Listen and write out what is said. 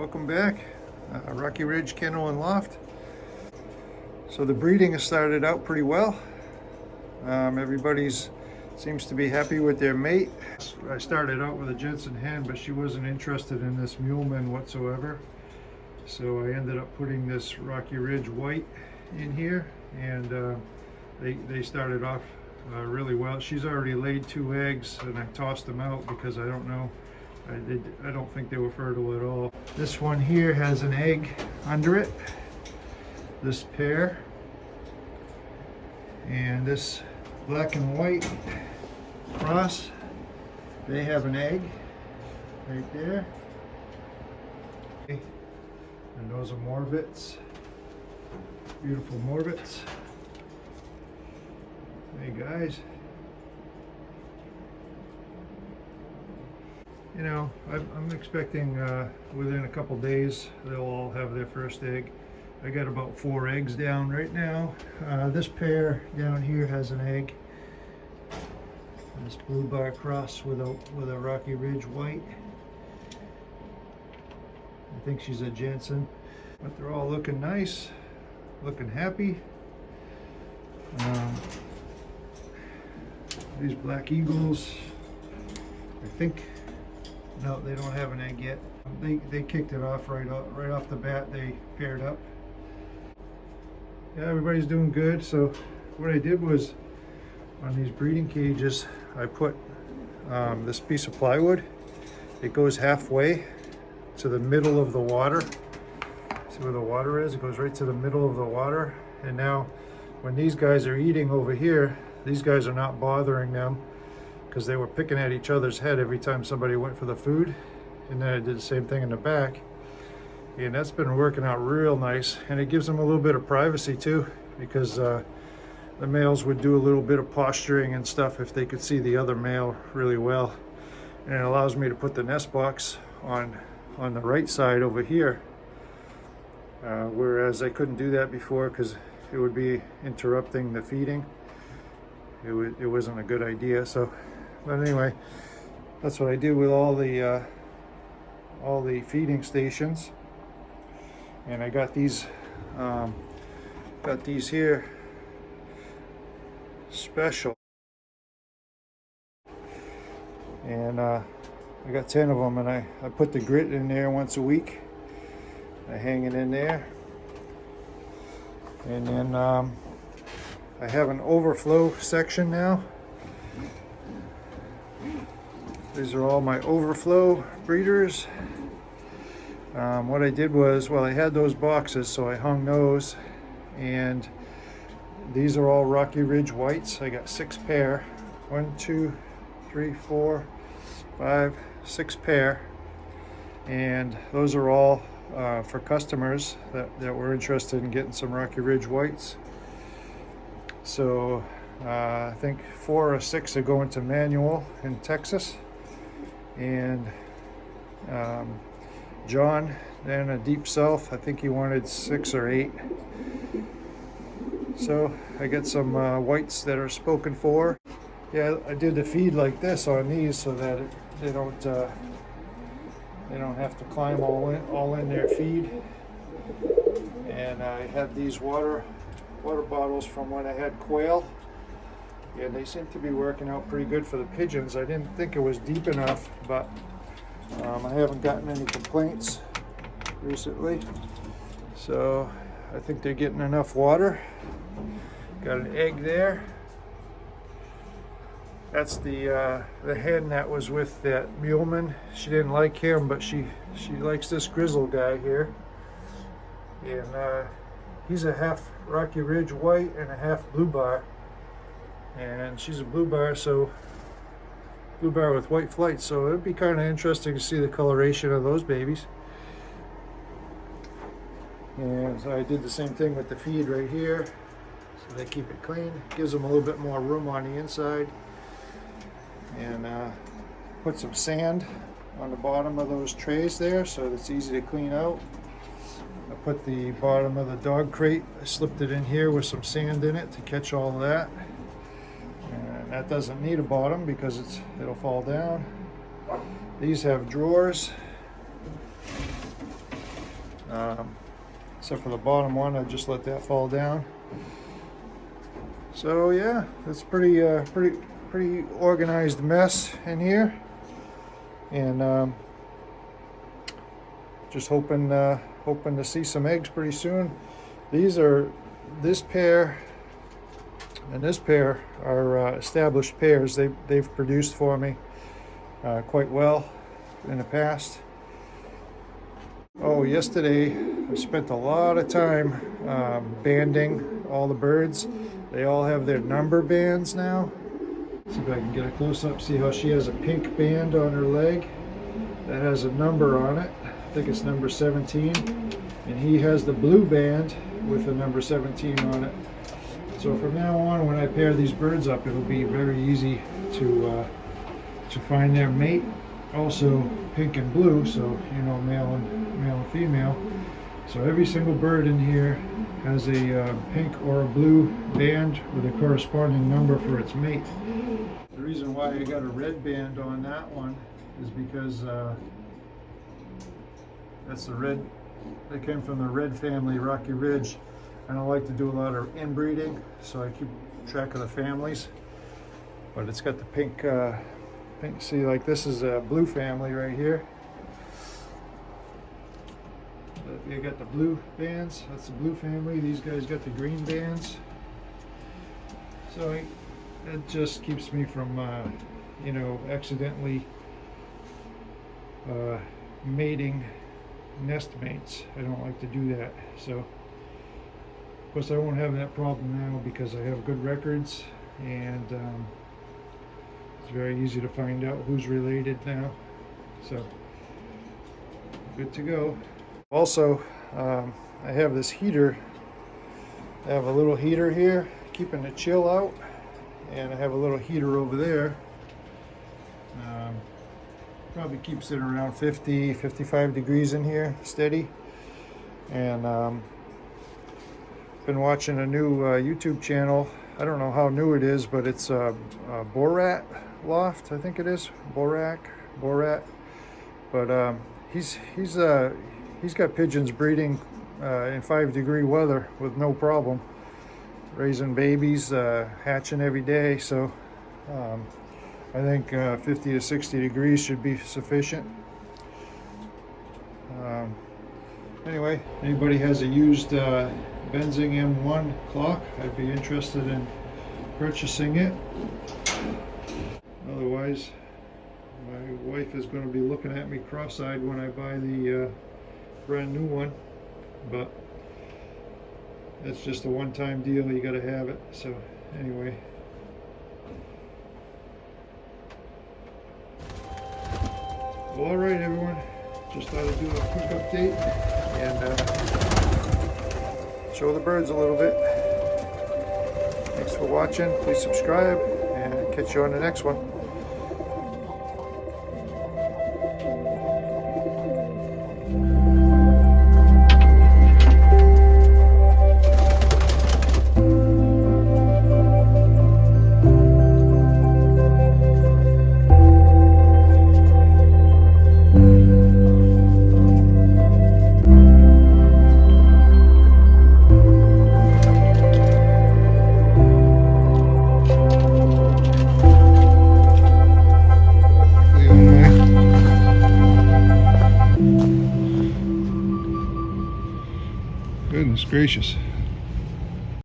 Welcome back, Rocky Ridge Kennel and Loft. So the breeding has started out pretty well. Everybody's seems to be happy with their mate. I started out with a Jensen hen, but she wasn't interested in this Muleman whatsoever. So I ended up putting this Rocky Ridge White in here, and they started off really well. She's already laid 2 eggs, and I tossed them out because I don't know. I don't think they were fertile at all. This one here has an egg under it. This pair. And this black and white cross, they have an egg right there. And those are Morbits. Beautiful Morbits. Hey guys. You know, I'm expecting within a couple days they'll all have their first egg. I got about 4 eggs down right now. This pair down here has an egg. This blue bar cross with a Rocky Ridge White. I think she's a Jensen, but they're all looking nice, looking happy. These Black Eagles, I think. No, they don't have an egg yet. They kicked it off right off the bat. They paired up. Yeah, everybody's doing good. So what I did was on these breeding cages, I put this piece of plywood. It goes halfway to the middle of the water. See where the water is? It goes right to the middle of the water. And now when these guys are eating over here, these guys are not bothering them, because they were picking at each other's head every time somebody went for the food. And then I did the same thing in the back, and that's been working out real nice. And it gives them a little bit of privacy too, because the males would do a little bit of posturing and stuff if they could see the other male really well. And it allows me to put the nest box on the right side over here, whereas I couldn't do that before because it would be interrupting the feeding. It wasn't a good idea. So but anyway, that's what I do with all the feeding stations. And I got these here special, and I got 10 of them, and I put the grit in there once a week. I hang it in there, and then I have an overflow section now. These are all my overflow breeders. What I did was, well, I had those boxes, so I hung those, and these are all Rocky Ridge Whites. I got 6 pair. 1, 2, 3, 4, 5, 6 pair. And those are all for customers that were interested in getting some Rocky Ridge Whites. So I think 4 or 6 are going to Manual in Texas. And John in a Deep South, I think he wanted 6 or 8. So I got some whites that are spoken for. Yeah, I did the feed like this on these so that they don't have to climb all in their feed. And I had these water bottles from when I had quail. Yeah, they seem to be working out pretty good for the pigeons. I didn't think it was deep enough, but I haven't gotten any complaints recently. So I think they're getting enough water. Got an egg there. That's the hen that was with that Muleman. She didn't like him, but she likes this grizzle guy here. And he's a half Rocky Ridge White and a half blue bar. And she's a blue bar with white flights, so it'd be kind of interesting to see the coloration of those babies. And so I did the same thing with the feed right here, so they keep it clean. Gives them a little bit more room on the inside. And put some sand on the bottom of those trays there, so it's easy to clean out. I put the bottom of the dog crate, I slipped it in here with some sand in it to catch all of that. And that doesn't need a bottom because it'll fall down. These have drawers. except for the bottom one. I just let that fall down. So yeah, it's pretty organized mess in here, and just hoping to see some eggs pretty soon. This pair and this pair are established pairs. They've produced for me quite well in the past. Oh, yesterday I spent a lot of time banding all the birds. They all have their number bands now. See if I can get a close-up. See how she has a pink band on her leg that has a number on it. I think it's number 17. And he has the blue band with the number 17 on it. So from now on, when I pair these birds up, it'll be very easy to find their mate. Also pink and blue, so you know, male and female. So every single bird in here has a pink or a blue band with a corresponding number for its mate. The reason why I got a red band on that one is because that's the red. They came from the red family, Rocky Ridge. I don't like to do a lot of inbreeding, so I keep track of the families. But it's got the pink. See, like this is a blue family right here. You got the blue bands. That's the blue family. These guys got the green bands. So it just keeps me from, you know, accidentally mating nest mates. I don't like to do that. So, of course, I won't have that problem now because I have good records, and it's very easy to find out who's related now. So, good to go. Also, I have this heater. I have a little heater here, keeping the chill out, and I have a little heater over there. Probably keeps it around 50-55 degrees in here, steady. And been watching a new YouTube channel. I don't know how new it is, but it's Borat Loft, I think it is. Borat. But he's got pigeons breeding in 5-degree weather with no problem, raising babies, hatching every day. So I think 50 to 60 degrees should be sufficient. Anyway, anybody has a used Benzing M1 clock, I'd be interested in purchasing it. Otherwise, my wife is going to be looking at me cross-eyed when I buy the brand new one, but it's just a one-time deal. You got to have it. So anyway, well, all right, everyone. Just thought I'd do a quick update and show the birds a little bit. Thanks for watching. Please subscribe, and catch you on the next one. Goodness gracious.